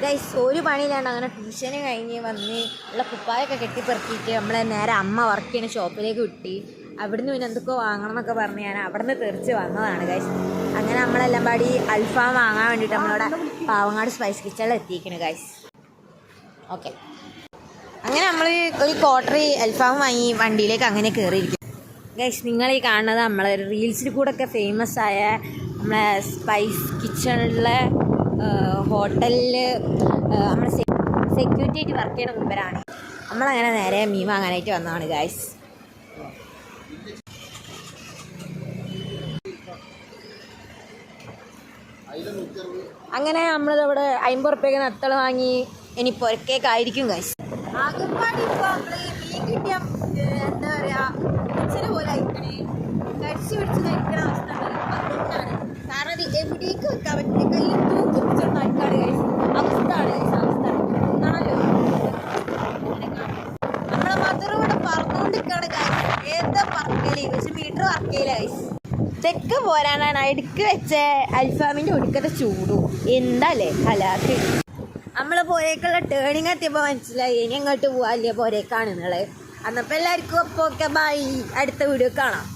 Guys ഒരു പണിയില്ലാണ്ട് അങ്ങനെ ട്യൂഷന് കഴിഞ്ഞ് വന്ന് ഉള്ള കുപ്പായൊക്കെ കെട്ടിപ്പെറുക്കിയിട്ട് നമ്മളെ നേരെ അമ്മ വർക്ക് ചെയ്യുന്ന ഷോപ്പിലേക്ക് വിട്ടി. അവിടുന്ന് പിന്നെ എന്തൊക്കെ വാങ്ങണം എന്നൊക്കെ പറഞ്ഞ് ഞാൻ അവിടെ നിന്ന് തെറിച്ച് വന്നതാണ് ഗൈസ്. അങ്ങനെ നമ്മളെല്ലാം പാടി അൽഫാം വാങ്ങാൻ വേണ്ടിയിട്ട് നമ്മളിവിടെ പാവങ്ങാട് സ്പൈസ് കിച്ചണിൽ എത്തിയിരിക്കുന്നു ഗൈസ്. ഓക്കെ, അങ്ങനെ നമ്മൾ ഒരു ക്വാർട്ടർ അൽഫാം വാങ്ങി വണ്ടിയിലേക്ക് അങ്ങനെ കയറിയിരിക്കും ഗൈസ്. നിങ്ങൾ ഈ കാണുന്നത് നമ്മളെ റീൽസിൽ കൂടെ ഒക്കെ ഫേമസ് ആയ നമ്മളെ സ്പൈസ് കിച്ചണിലെ ഹോട്ടലിൽ നമ്മൾ സെക്യൂരിറ്റി ആയിട്ട് വർക്ക് ചെയ്യുന്ന മുമ്പരാണ്. നമ്മളങ്ങനെ നേരെ മീൻ വാങ്ങാനായിട്ട് വന്നതാണ് ഗൈസ്. അങ്ങനെ നമ്മളിവിടെ 50 ഉറുപ്പ്യക്ക് നത്തൾ വാങ്ങി ഇനി പൊരക്കേക്കായിരിക്കും ഗൈസ്. ആകെപ്പാടി ഇപ്പോൾ നമ്മൾ മീൻ കിട്ടിയ എന്താ പറയുക ഇച്ചിരി പോലെ അയക്കണേ കടിച്ചു പിടിച്ച് കഴിക്കണ അവസ്ഥ അതുകൊണ്ടാണ്. കാരണം അത് എവിടേക്ക് വെക്കാൻ പറ്റില്ല, കയ്യിൽ തൂക്കി പിടിച്ചോണ്ട് അയക്കാണ് ഗൈസ്. അവസ്ഥയാണ് ഗൈസ്, അവസ്ഥ ആണല്ലോ. നമ്മളെ മദർ ഇവിടെ പറഞ്ഞുകൊണ്ടിരിക്കുകയാണ് ഗൈസ്. ഏതാ പറക്കല് പക്ഷെ മീറ്റർ വർക്കയില്ല ഗൈസ്. തെക്ക് പോരാനാണ് അടുക്ക് വെച്ച അൽഫാമിൻ്റെ ഒടുക്കത്തെ ചൂടും എന്താല്ലേ ഹലാക്ക്. നമ്മളെ പോരേക്കുള്ള ടേണിങ് എത്തിയപ്പോൾ മനസ്സിലായി ഇനി അങ്ങോട്ട് പോകാല്ലേ പോരേക്കാണെന്നുള്ളത്. അന്നപ്പോൾ എല്ലാവർക്കും അപ്പോൾ ഓക്കെ ബൈ, അടുത്ത വീഡിയോ കാണാം.